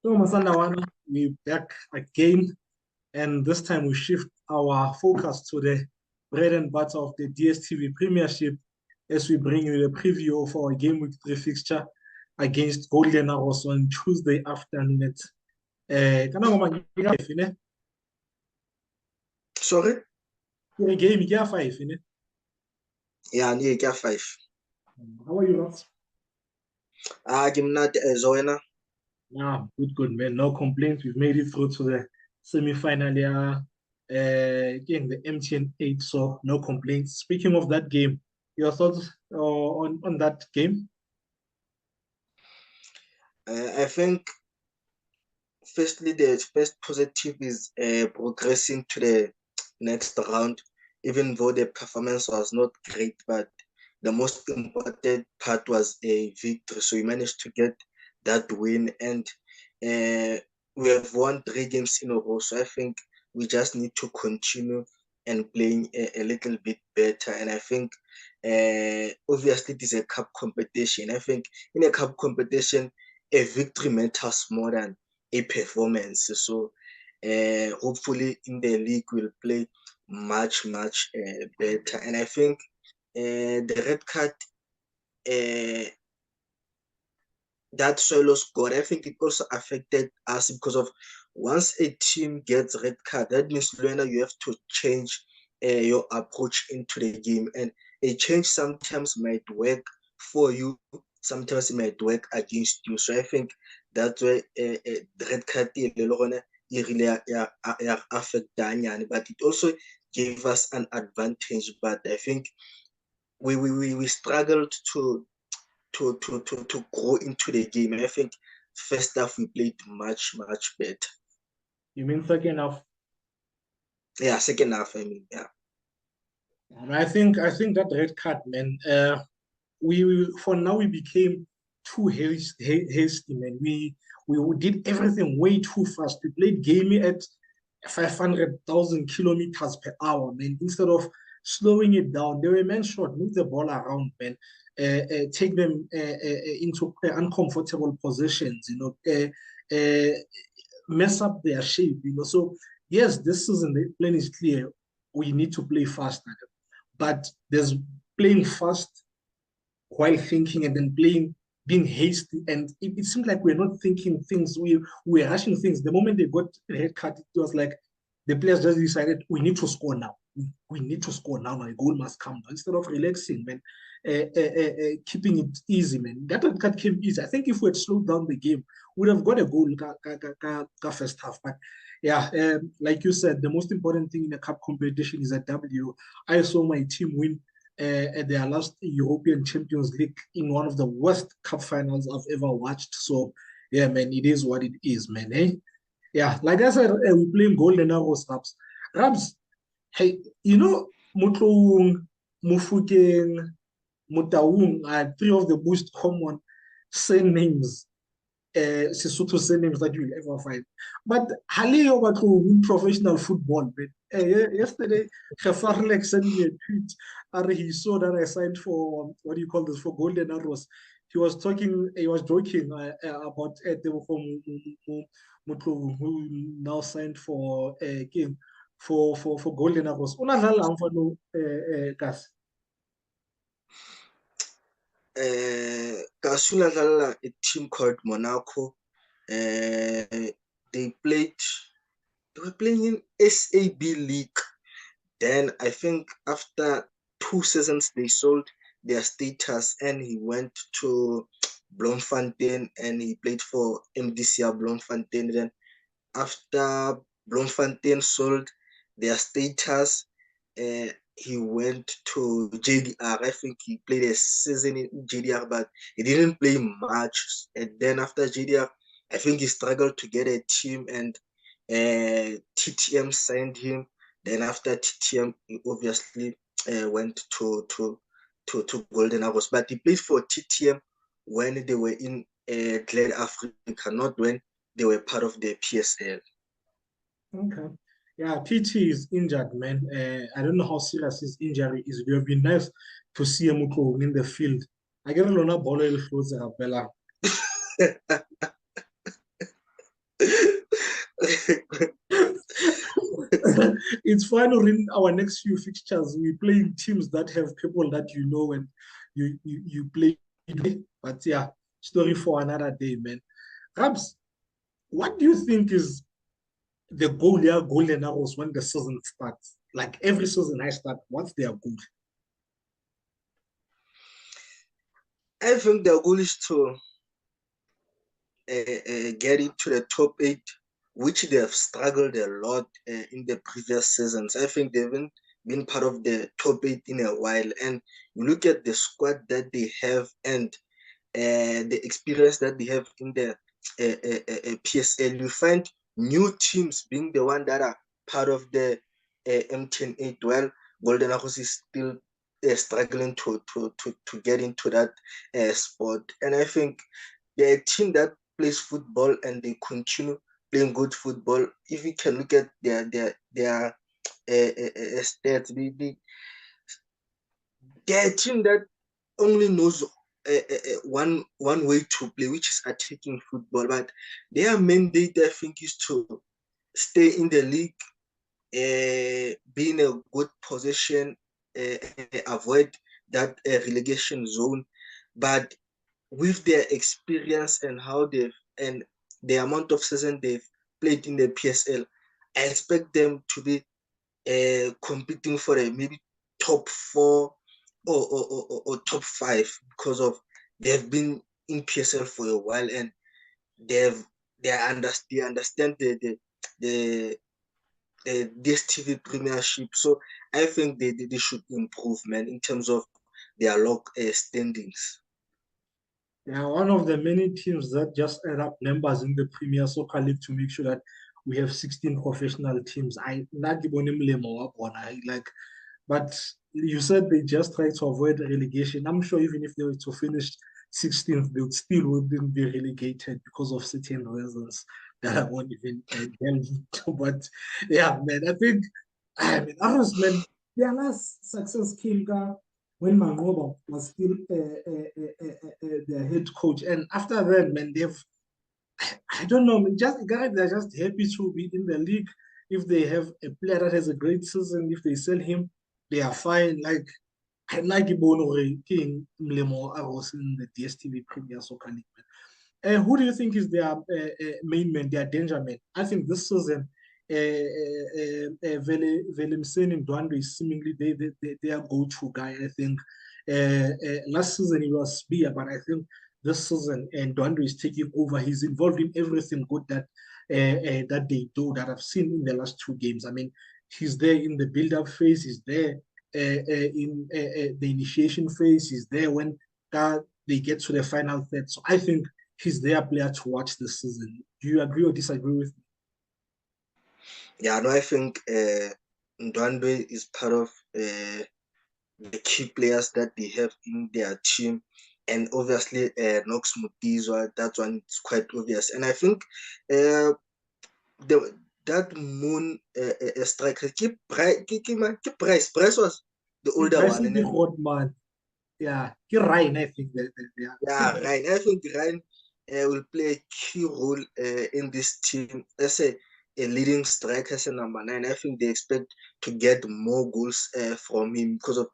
So, Masandawana, we're back again, and this time we shift our focus to the bread and butter of the DSTV Premiership as we bring you the preview of our game week 3 fixture against Golden Arrows on Tuesday afternoon at Sorry? the game ya 5, ne? Yeah, you get 5. How are you, Ross? I'm not as wena. Yeah, good, man. No complaints. We've made it through to the semi-final, yeah. Again, the MTN 8, so no complaints. Speaking of that game, your thoughts on that game? I think firstly the first positive is progressing to the next round, even though the performance was not great, but the most important part was a victory. So we managed to get that win, and we have won 3 games in a row. So I think we just need to continue and playing a little bit better. And I think obviously it is a cup competition. I think in a cup competition, a victory matters more than a performance. So hopefully in the league we'll play much better. And I think the red card that Solo scored, I think it also affected us because of once a team gets red card, that means Luena, you have to change your approach into the game, and a change sometimes might work for you, sometimes it might work against you. So I think that's why the red card it really affect Daniel, but it also gave us an advantage. But I think we struggled to grow into the game. And I think first half we played much better. You mean second half? Yeah, second half. I mean, yeah. And I think that red card, man. We for now we became too hasty, man. We did everything way too fast. We played game at 500,000 kilometers per hour, man. Instead of slowing it down, they were man short, move the ball around, man. Take them into uncomfortable positions, mess up their shape, So yes, this season the plan is clear. We need to play fast, but there's playing fast while thinking and then playing being hasty, and it seemed like we're not thinking things. We're rushing things. The moment they got the red card, it was like the players just decided we need to score now. We need to score now. My goal must come now. Instead of relaxing, man, keeping it easy, man. That red card came easy. I think if we had slowed down the game, we would have got a goal first half. But yeah, like you said, the most important thing in a cup competition is a W. I saw my team win at their last European Champions League in one of the worst cup finals I've ever watched. So, yeah, man, it is what it is, man. Eh? Yeah, like I said, we're playing Golden Arrows, Raps. Raps, hey, Mutlung, Mufukeng, Mutaung are 3 of the most common surnames, Sesotho surnames that you'll ever find. But Haleo Batlu in professional football, man. Yesterday, Gefarlek sent me a tweet. And he saw that I signed for, what do you call this, for Golden Arrows. He was joking about Mutlu, who now signed for a game for Golden Arrows. Unadlala mfano Gas. Kasula dlala a team called Monaco. They were playing in SAB League. Then I think after 2 seasons they sold their status and he went to Bloemfontein and he played for MDCA Bloemfontein. Then after Bloemfontein sold their status, he went to JDR. I think he played a season in JDR, but he didn't play much. And then after JDR, I think he struggled to get a team, and TTM signed him. Then after TTM, he obviously went to Golden Arrows, but he played for TTM when they were in Glad Africa, not when they were part of the PSL. Okay. Yeah, PT is injured, man. I don't know how serious his injury is. It would have been nice to see him in the field. I get a lot of ball Bella. It's fine. In our next few fixtures, we play teams that have people that you know and you play. But yeah, story for another day, man. Rabs, what do you think is the goal here, golden arrows when the season starts? Like every season I start, what's their goal? I think their goal is to get into the top 8, which they have struggled a lot in the previous seasons. I think they haven't been part of the top 8 in a while. And you look at the squad that they have and the experience that they have in the PSL, you find new teams being the one that are part of the M108. Well, Golden Arrows is still struggling to get into that spot. And I think they're a team that plays football and they continue playing good football. If you can look at their stats, they're a team that only knows one way to play, which is attacking football. But their mandate, I think, is to stay in the league, be in a good position, avoid that relegation zone. But with their experience and how they've and the amount of season they've played in the PSL, I expect them to be competing for a maybe top 4 or top 5 because of they've been in PSL for a while and they've they understand the this TV Premiership. So I think they should improve, man, in terms of their log standings. Yeah, one of the many teams that just add up numbers in the Premier Soccer League to make sure that we have 16 professional teams. I not like, but you said they just try to avoid relegation. I'm sure even if they were to finish 16th, they would still wouldn't be relegated because of certain reasons that I won't even delve into. But yeah, man, I mean, honest, man, their last success came when Mangoba was still their head coach. And after that, man, I don't know, man, just guys, they're just happy to be in the league. If they have a player that has a great season, if they sell him, they are fine. Like, I like Ibono King Mlemo Aros in the DSTV Premier Soccer League. Who do you think is their main man, their danger man? I think this season, Velimseni and Dwando is seemingly their go-to guy. I think last season it was Bia, but I think this season and Dwando is taking over. He's involved in everything good that they do that I've seen in the last 2 games. I mean, he's there in the build-up phase. He's there in the initiation phase. He's there when they get to the final third. So I think he's their player to watch this season. Do you agree or disagree with me? Yeah, no, I think Ndwandwe is part of the key players that they have in their team. And obviously, Knox Mutizwa, that one is quite obvious. And I think that Moon striker, Bryce was the older one. And then, Man. Yeah, you're right. I think yeah, Ryan. I think Ryan will play a key role in this team as a leading striker, as a number 9. I think they expect to get more goals from him because of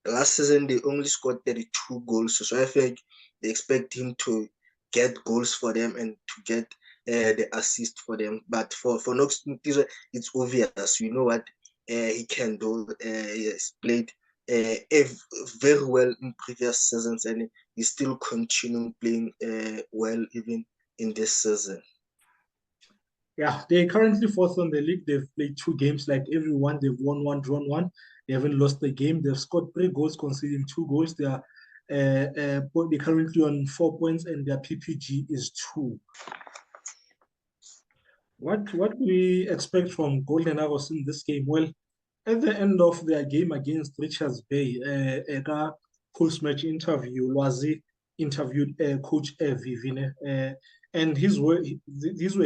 last season they only scored 32 goals. So I think they expect him to get goals for them and to get the assist for them. But for Knox, it's obvious. You know what he can do. He has played very well in previous seasons and he's still continuing playing well even in this season. Yeah, they're currently fourth on the league. They've played 2 games. Like everyone, they've won one, drawn one. They haven't lost the game. They've scored 3 goals, conceding 2 goals. They're currently on 4 points, and their PPG is 2. What we expect from Golden Arrows in this game? Well, at the end of their game against Richards Bay, a post-match interview, Lwazi interviewed Coach Vivine, and these were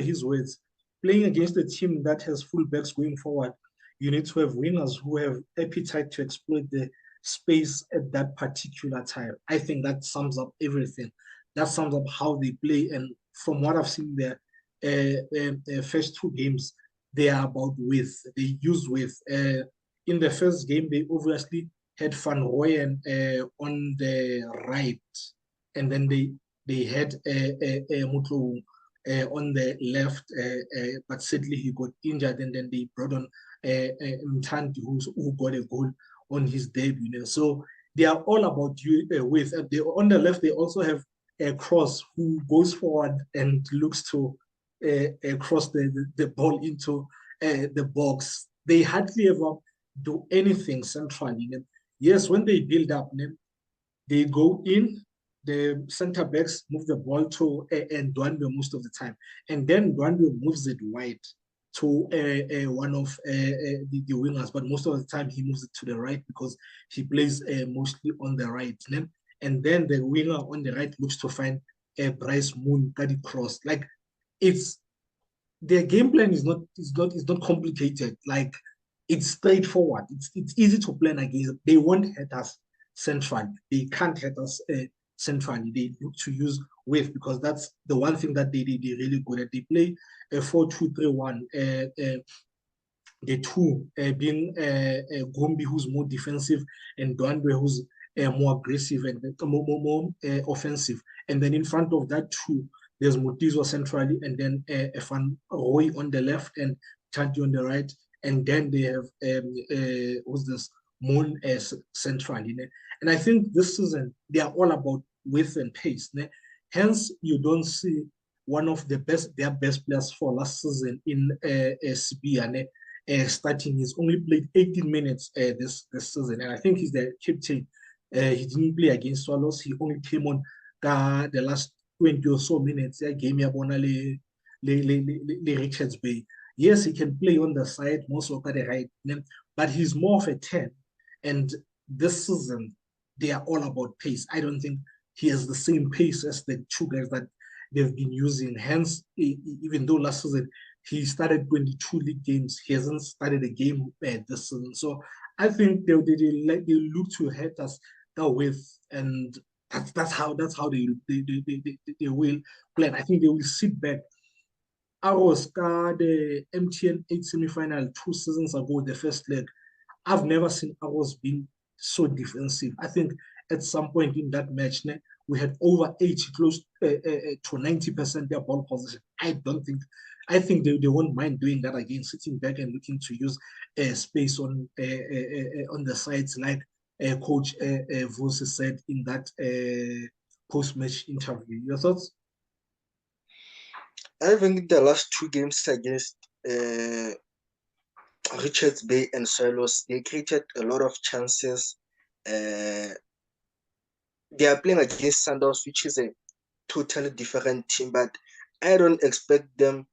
his words. Playing against a team that has fullbacks going forward, you need to have wingers who have appetite to exploit the space at that particular time. I think that sums up everything. That sums up how they play, and from what I've seen there, first two games, they are about width. They use width. In the first game, they obviously had Van Rooyen on the right, and then they had Mutlu on the left, but sadly he got injured, and then they brought on Mtandi, who got a goal on his debut. You know? So they are all about you with. On the left, they also have a Cross who goes forward and looks to cross the ball into the box. They hardly ever do anything centrally. Yes, when they build up, they go in, the center backs move the ball to Ndwandwe most of the time. And then Ndwandwe moves it wide to one of the wingers, but most of the time he moves it to the right because he plays mostly on the right. And then the winger on the right looks to find Bryce Moon, Kadi Cross. Like it's their game plan is not complicated. Like it's straightforward. It's easy to plan against. They won't hit us centrally. They can't hit us centrally. They look to use wave because that's the one thing that they really good at. They play a 4-2-3-1. The two being Gombi, who's more defensive, and Dwandwe, who's more aggressive and more offensive. And then in front of that two, there's Mutizo centrally, and then Van Roy on the left and Chanti on the right. And then they have, who's this, Moon centrally. And I think this season, they are all about width and pace. Hence, you don't see one of their best players for last season in Sibia, starting. He's only played 18 minutes this season, and I think he's the captain. He didn't play against Swallows. He only came on the last 20 or so minutes. Game le Richards Bay. Yes, he can play on the side, most of the right, but he's more of a 10. And this season, they are all about pace. I don't think he has the same pace as the two guys that they've been using. Hence, even though last season he started 22 league games, he hasn't started a game this season. So I think they look to hit us that with, and that's how they will plan. I think they will sit back. Arrows the MTN 8 semi-final 2 seasons ago, the first leg. I've never seen Arrows being so defensive. I think at some point in that match, we had over 80, close to 90% their ball position. I think they won't mind doing that again, sitting back and looking to use space on the sides, like Coach Vose said in that post-match interview. Your thoughts? I think the last two games against Richards Bay and Swallows, they created a lot of chances. They are playing against Sundowns, which is a totally different team, but I don't expect them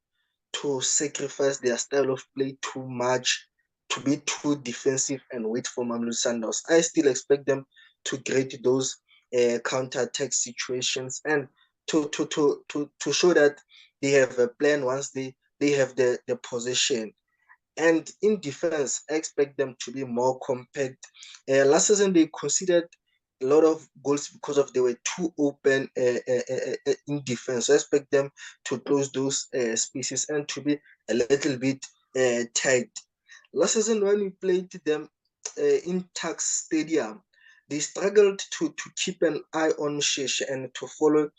to sacrifice their style of play too much, to be too defensive and wait for Mamelodi Sundowns. I still expect them to create those counter-attack situations and to show that they have a plan once they have the possession. And in defense, I expect them to be more compact. Last season, they considered a lot of goals because of they were too open in defense. So I expect them to close those spaces and to be a little bit tight. Last season, when we played them in Tax Stadium, they struggled to keep an eye on Shesh and to follow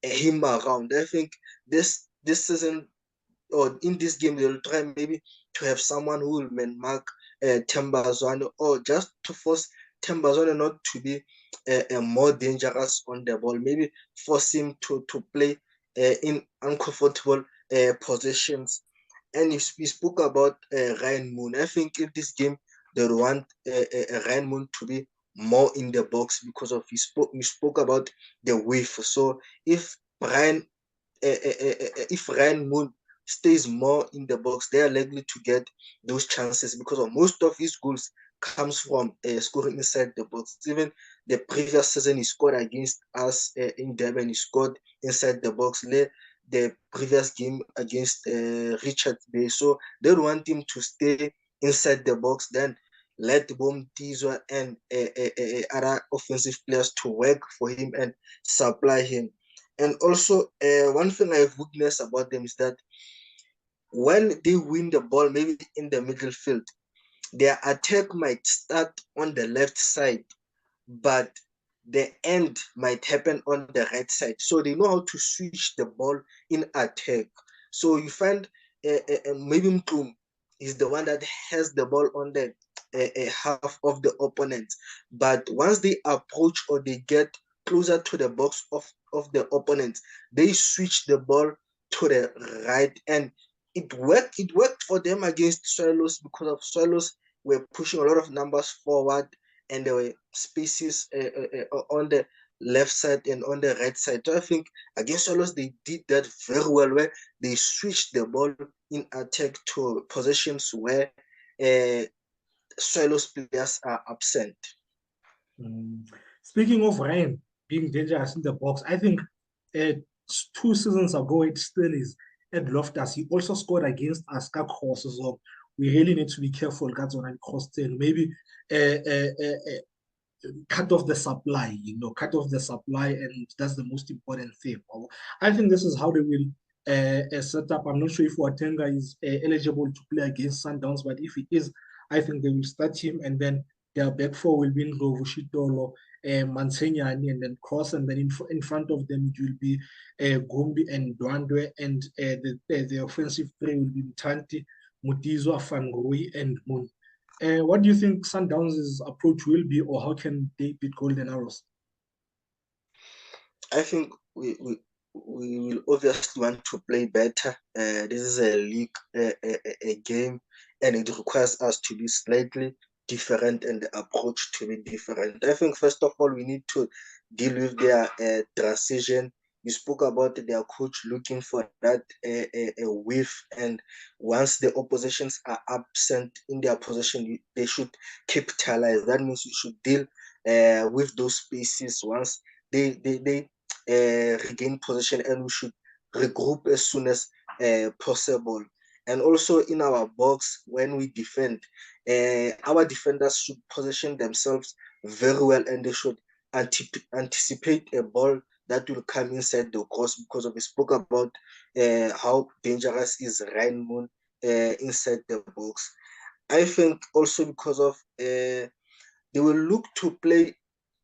him around. I think this season, or in this game, they'll try maybe to have someone who will man mark Tembazwane, or just to force Tembazwane not to be more dangerous on the ball. Maybe force him to play in uncomfortable positions. And we spoke about Ryan Moon. I think in this game, they want Ryan Moon to be more in the box because of we spoke about the wave. So if Ryan Moon stays more in the box, they are likely to get those chances because of most of his goals comes from scoring inside the box. Even the previous season, he scored against us in Durban. He scored inside the box. The previous game against Richard Bay. So they want him to stay inside the box. Then let Bom Tizwa and other offensive players to work for him and supply him. And also, one thing I've witnessed about them is that when they win the ball, maybe in the middle field, their attack might start on the left side, but the end might happen on the right side. So they know how to switch the ball in attack. So you find maybe Mtum is the one that has the ball on the half of the opponent. But once they approach or they get closer to the box of the opponent, they switch the ball to the right. And it worked. It worked for them against Swallows because of Swallows were pushing a lot of numbers forward and there were spaces on the left side and on the right side. So I think against Solos, they did that very well, where they switched the ball in attack to positions where Solos players are absent. Speaking of Ryan being dangerous in the box, I think uh, 2 seasons ago it still is at Loftus. He also scored against us crosses. So we really need to be careful, guys, on cross 10. Maybe cut off the supply, cut off the supply, and that's the most important thing. I think this is how they will set up. I'm not sure if Watenga is eligible to play against Sundowns, but if he is, I think they will start him, and then their back four will be Ndlovu, Shitolo, Mansenyani, and then Cross, and then in front of them it will be Gumbi and Dwandwe, and the offensive three will be Mtanti, Mutizwa, Fangui, and Moon. What do you think Sundowns' approach will be, or how can they beat Golden Arrows? I think we will obviously want to play better. This is a league, a game, and it requires us to be slightly different and the approach to be different. I think first of all we need to deal with their transition. You spoke about their coach looking for that width, and once the oppositions are absent in their possession, they should capitalize. That means you should deal with those spaces once they regain possession, and we should regroup as soon as possible. And also in our box, when we defend, our defenders should position themselves very well, and they should anticipate a ball that will come inside the cross, because we spoke about how dangerous is Ryan Moon inside the box. I think also because of they will look to play,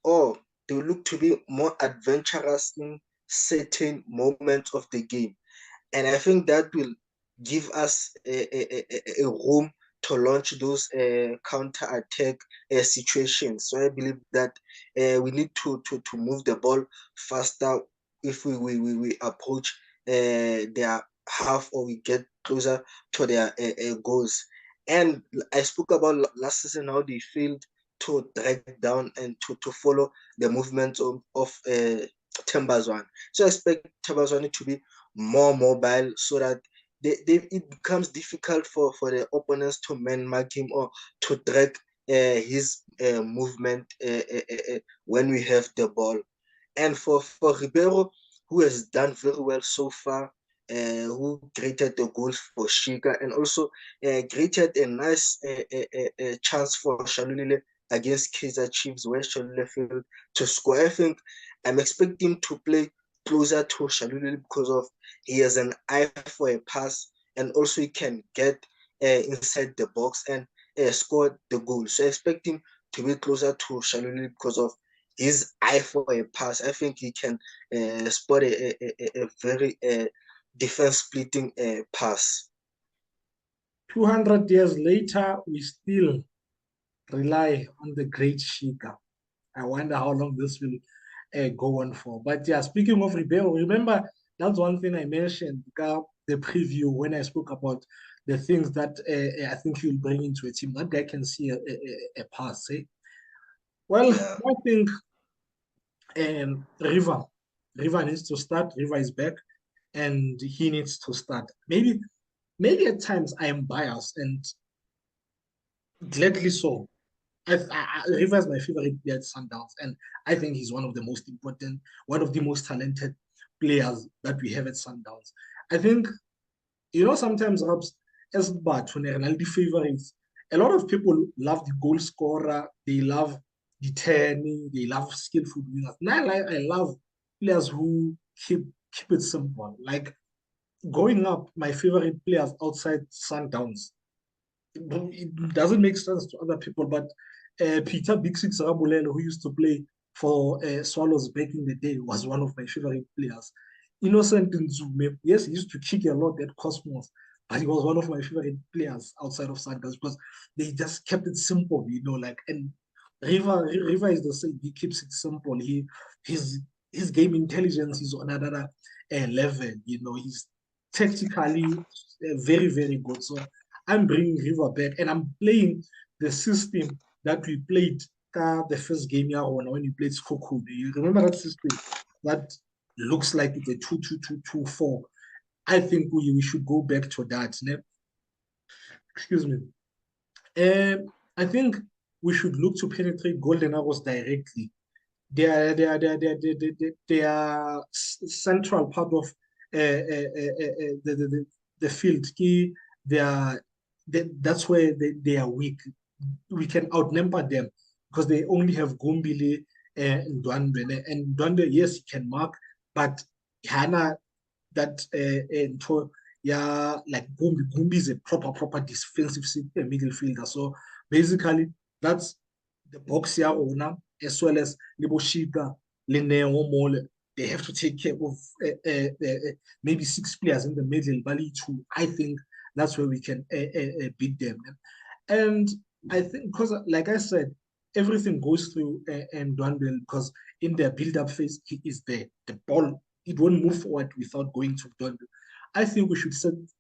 or they will look to be more adventurous in certain moments of the game. And I think that will give us a room to launch those counter-attack situations. So I believe that we need to move the ball faster if we approach their half, or we get closer to their goals. And I spoke about last season how they failed to drag down and to follow the movements of Tembazwan. So I expect Tembazwan to be more mobile, so that it becomes difficult for the opponents to man mark him or to drag his movement when we have the ball. And for Ribeiro, who has done very well so far, who created the goals for Shika, and also created a nice chance for Shalulile against Kaizer Chiefs, where Shalulile failed to score. I think I'm expecting him to play closer to Shalulile because of he has an eye for a pass, and also he can get inside the box and score the goal. So I expect him to be closer to Shalulile because of his eye for a pass. I think he can spot a very defense splitting pass. 200 years later, we still rely on the great Shika. I wonder how long this will go on for. But yeah, speaking of Ribeiro, remember that's one thing I mentioned, the preview, when I spoke about the things that I think he'll bring into a team. That guy can see a pass. Eh? Well, Yeah. I think River needs to start. River is back, and he needs to start. Maybe at times I am biased, and gladly so. River is my favorite player at Sundowns, and I think he's one of the most important, one of the most talented players that we have at Sundowns. I think, sometimes as Ronaldo favorites, a lot of people love the goal scorer, they love the turning, they love skillful wingers. Now I love players who keep it simple. Like growing up, my favorite players outside Sundowns, it doesn't make sense to other people, but Peter Big Six Rabulelo, who used to play for Swallows back in the day, was one of my favorite players. Innocent Nzume, yes, he used to kick a lot at Cosmos, but he was one of my favorite players outside of Sundowns because they just kept it simple, like, and River is the same. He keeps it simple. His game intelligence is on another level. He's tactically very, very good. So I'm bringing River back, and I'm playing the system that we played the first game when we played Skoko. You remember that system? That looks like it's a 2-2-2-2-4. I think we should go back to that. Excuse me. I think we should look to penetrate golden arrows directly. They are central part of the field. That's where they are weak. We can outnumber them because they only have Gumbili and Ndwandwe. And Ndwandwe, yes, he can mark, but Hana, that yeah, like Gumbi is a proper defensive middle fielder. So basically, that's the box here owner as well as Liboshika, Lineo Mole. They have to take care of maybe 6 players in the middle, Bali 2. I think that's where we can beat them. And I think because, like I said, everything goes through Ndwandwe because in their build-up phase, he is there. The ball, it won't move forward without going to Ndwandwe. I think we should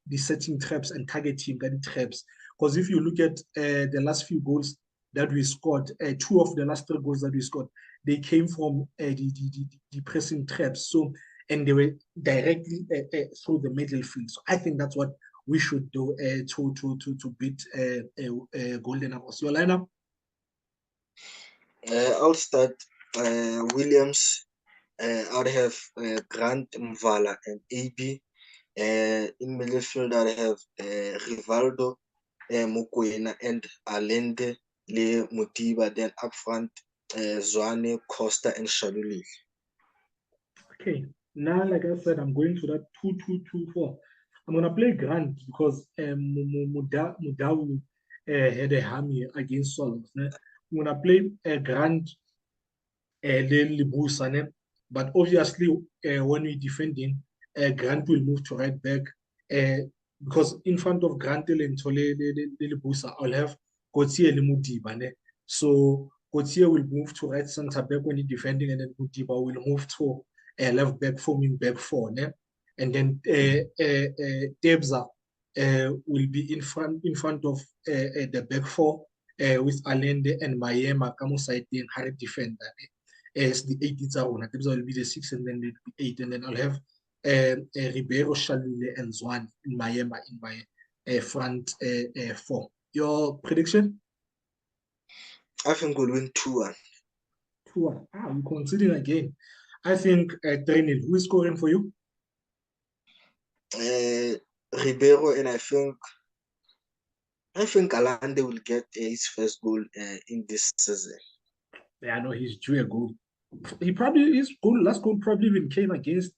be setting traps and targeting and traps. Because if you look at the last few goals that we scored, 2 of the last 3 goals that we scored, they came from the pressing traps. So, and they were directly through the middle field. So I think that's what we should do to beat Golden Arrows. Your lineup? I'll start. Williams. I'd have Grant, Mvala, and AB. In midfield, I'd have Rivaldo, Mokoena, and Allende, Le Mutiba. Then up front, Zwane, Costa, and Shaluli. Okay. Now, like I said, I'm going to that 2-2-2-4. I'm gonna play Grant because Mudawu had a hammy against Swallows. I'm gonna play Grant then Libusa. But obviously, when we're defending, Grant will move to right back because in front of Grant and Libusa, I'll have Gautier and Mudiba. So Gautier will move to right center back when he's defending, and then Mudiba will move to left back, forming back 4. And then Debza will be in front of the back 4 with Allende and Mayema Kamo side and Harry defender. As the 8 Debza will be the 6 and then the 8, and then I'll have Ribeiro, Shalule, and Zwan in Mayema in my front 4. Your prediction? I think we'll win 2-1. 2-1. We're considering again. I think 3-0. Who is scoring for you? Ribeiro, and I think Allende will get his first goal in this season. Yeah, I know he's due a goal. His last goal probably even came against,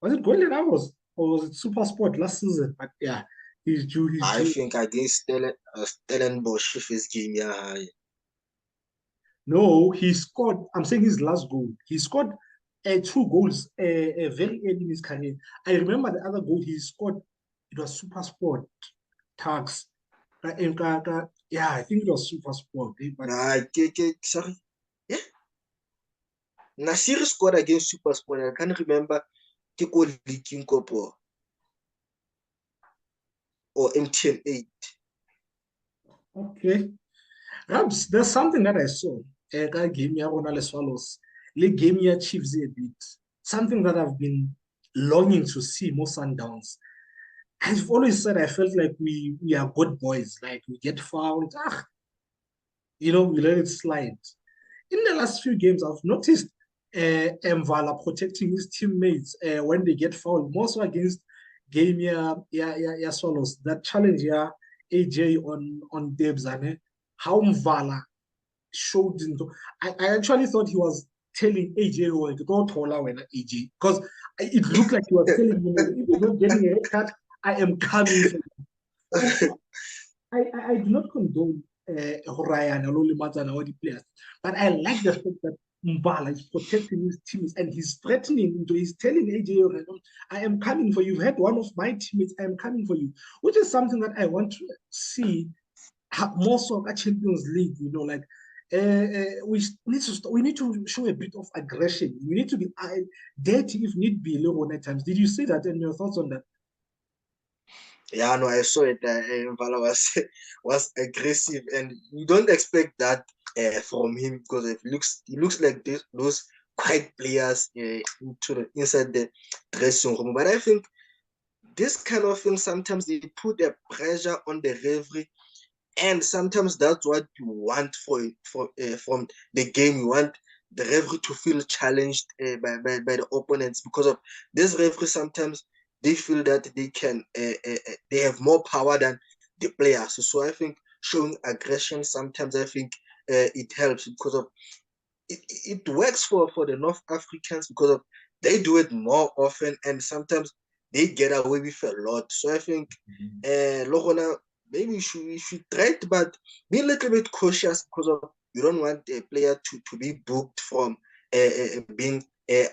was it Golden Arrows or was it Super Sport last season? But yeah, he's due. I think against Stellenbosch his game, yeah. No, he scored. I'm saying his last goal. He scored 2 goals very early in his career. I remember the other goal he scored. It was Super Sport Tags. Yeah, I think it was Super Sport. But Sorry. Yeah. Nasir scored against Super Sport. I can't remember Kiko Leaking Kopo or MTN 8. Okay. Rabs, there's something that I saw. Game here Swallows. Game here Chiefs a bit. Something that I've been longing to see more Sundowns. I've always said I felt like we are good boys. Like we get fouled. We let it slide. In the last few games, I've noticed Mvala protecting his teammates when they get fouled, more so against game Swallows. That challenge AJ on Debs, how Mvala showed into. I actually thought he was telling AJ, don't hold when AJ, because it looked like he was telling him, if you're not getting a haircut, I am coming for you. I do not condone Ryan or the players, but I like the fact that Mbala is protecting his teammates and he's threatening, he's telling AJ, I am coming for you. You've had one of my teammates, I am coming for you, which is something that I want to see more soccer Champions League, like we need to show a bit of aggression. We need to be dirty if need be, Leon, at times. Did you see that and your thoughts on that? Yeah, no, I saw it. Vala was aggressive, and you don't expect that from him because he looks like those quiet players inside the dressing room. But I think this kind of thing sometimes they put a pressure on the referee, and sometimes that's what you want from the game. You want the referee to feel challenged by the opponents because of this referee. Sometimes they feel that they have more power than the players. So I think showing aggression sometimes I think it helps because of it works for the North Africans because of they do it more often and sometimes they get away with a lot. So I think Lorona, maybe we should try it, but be a little bit cautious because of you don't want a player to be booked from being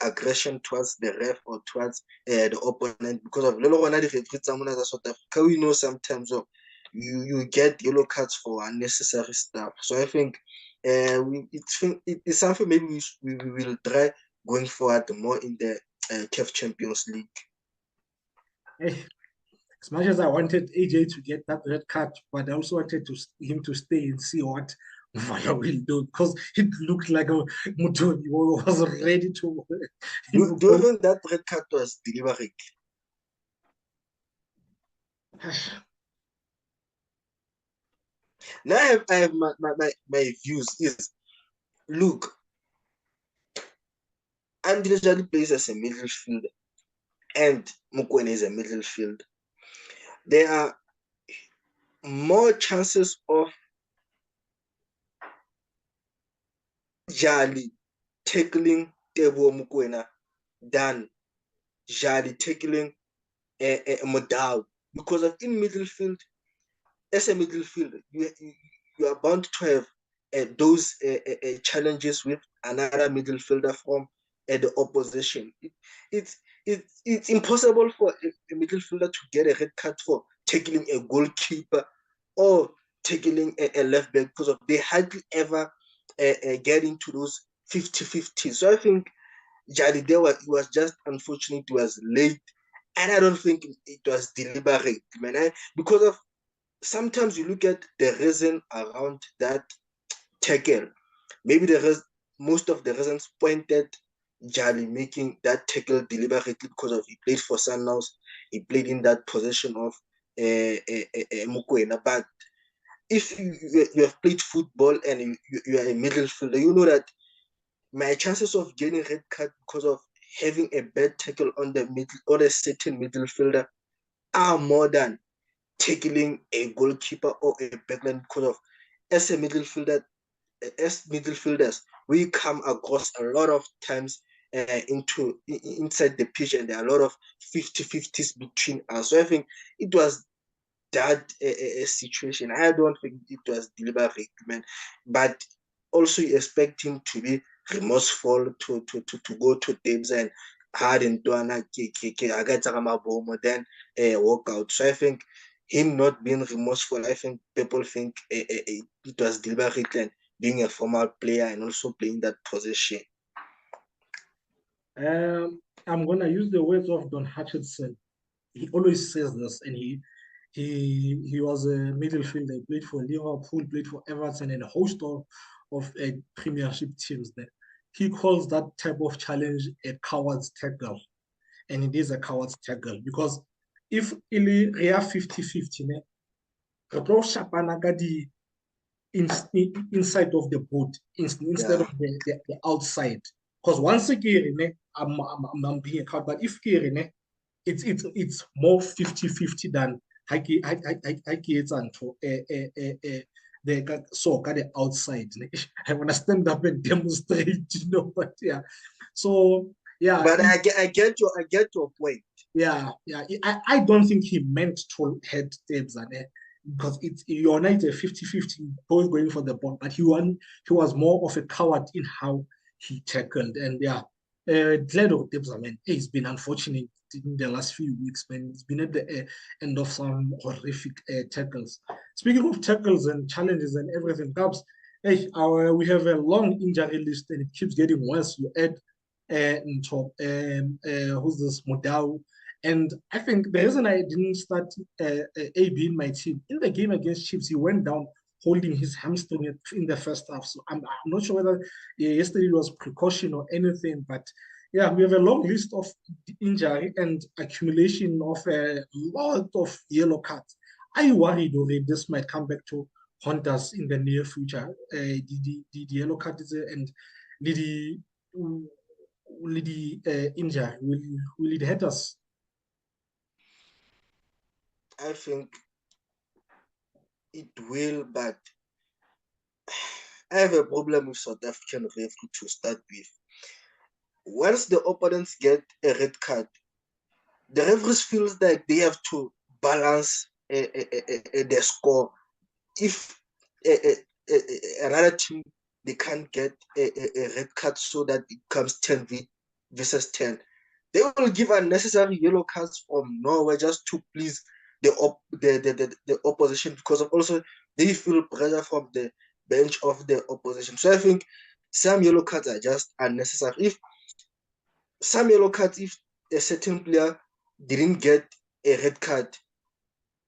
aggression towards the ref or towards the opponent because of Lorona the referees South Africa. We know sometimes you get yellow cards for unnecessary stuff. So I think it's something maybe we will try going forward more in the CAF Champions League. As much as I wanted AJ to get that red card, but I also wanted him to stay and see what Vala will do because it looked like Mutoni was ready to. Do you think that red card was deliberate? Now I have my views is look, Andrejali plays as a midfielder and Mokoena is a midfielder. There are more chances of Jali tackling Tebo Mokoena than Jali tackling Modal because of in midfield, as a midfielder, you are bound to have those challenges with another midfielder from the opposition. It's impossible for a midfielder to get a red card for tackling a goalkeeper or tackling a left back because of they hardly ever get into those 50-50. So I think Jali there was just unfortunate. It was late, and I don't think it was deliberate, man. Because of sometimes you look at the reason around that tackle. Maybe most of the reasons pointed Jali making that tackle deliberately because of he played for Sundowns, he played in that position of Mokoena. But if you have played football and you are a midfielder, you know that my chances of getting red card because of having a bad tackle on the middle or a certain midfielder are more than tackling a goalkeeper or a backline because of as midfielders we come across a lot of times inside the pitch and there are a lot of 50-50s between us. So I think it was that situation. I don't think it was deliberate, man. But also you expect him to be remorseful to go to teams and hard and then walk out. So I think him not being remorseful, I think people think it was deliberate and being a former player and also playing that position. I'm gonna use the words of Don Hutchinson. He always says this, and he was a midfielder. He played for Liverpool, played for Everton, and a host of Premiership teams there. He calls that type of challenge a coward's tackle, and it is a coward's tackle because if we are 50-50, re tlo shapana ka di inside of the boat instead of the outside. Because once again, I'm being a coward, but if it's more 50-50 than they got so got the outside. I want to stand up and demonstrate, but yeah. So yeah, But I get your point. yeah, yeah. I don't think he meant to head Debs because it's you're not a 50-50 both going for the ball, but he was more of a coward in how he tackled. And yeah, glad of Debs, man. He's been unfortunate in the last few weeks, man. He's been at the end of some horrific tackles. Speaking of tackles and challenges and everything, Cubs, hey, we have a long injury list and it keeps getting worse. You add in top, who's this Modao, and I think the reason I didn't start AB in my team, in the game against Chiefs, he went down holding his hamstring in the first half. So I'm not sure whether yesterday was precaution or anything, but yeah, we have a long list of injury and accumulation of a lot of yellow cards. I worried already this might come back to haunt us in the near future. The yellow card is and the injury will it hurt us? I think it will, but I have a problem with South African referee to start with. Once the opponents get a red card, the referees feels like they have to balance the score. If another team they can't get a red card so that it comes 10 versus 10, they will give unnecessary yellow cards from nowhere just to please the opposition, because of also they feel pressure from the bench of the opposition. So I think some yellow cards are just unnecessary. If some yellow cards, if a certain player didn't get a red card,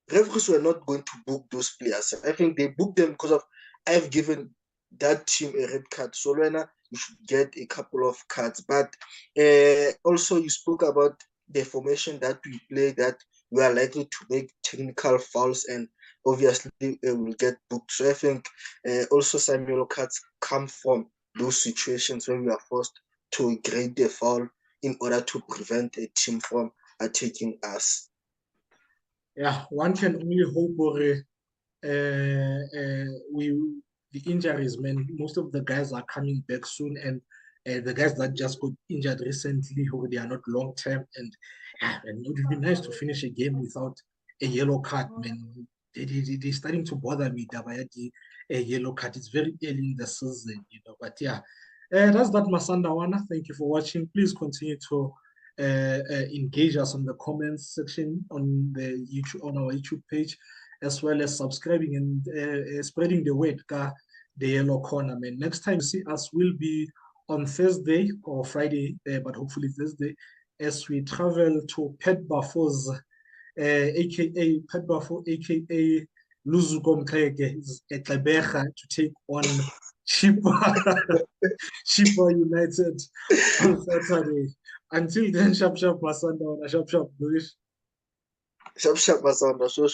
referees were not going to book those players. I think they booked them because of I've given that team a red card. So Lena, you should get a couple of cards. But also you spoke about the formation that we play, that we are likely to make technical fouls and obviously will get booked. So I think also some yellow cards come from those situations where we are forced to grade the foul in order to prevent a team from attacking us. Yeah, one can only hope for we the injuries, man. Most of the guys are coming back soon, and the guys that just got injured recently, who they are not long term, and it would be nice to finish a game without a yellow card, man. They're starting to bother me. Dabayati, a yellow card. It's very early in the season, But yeah, that's that, Masandawana. Thank you for watching. Please continue to engage us on the comments section on the YouTube on our YouTube page, as well as subscribing and spreading the word. The Yellow Corner, man. Next time you see us will be on Thursday or Friday, but hopefully Thursday, as we travel to Pet Buffos, aka Pet Buffo, aka Luzuko Mkrege, to take on Chipa. Chipa United on Saturday. Until then, sharp, sharp, Masanda, sharp, sharp, Luis. Sharp, sharp, Masanda, so,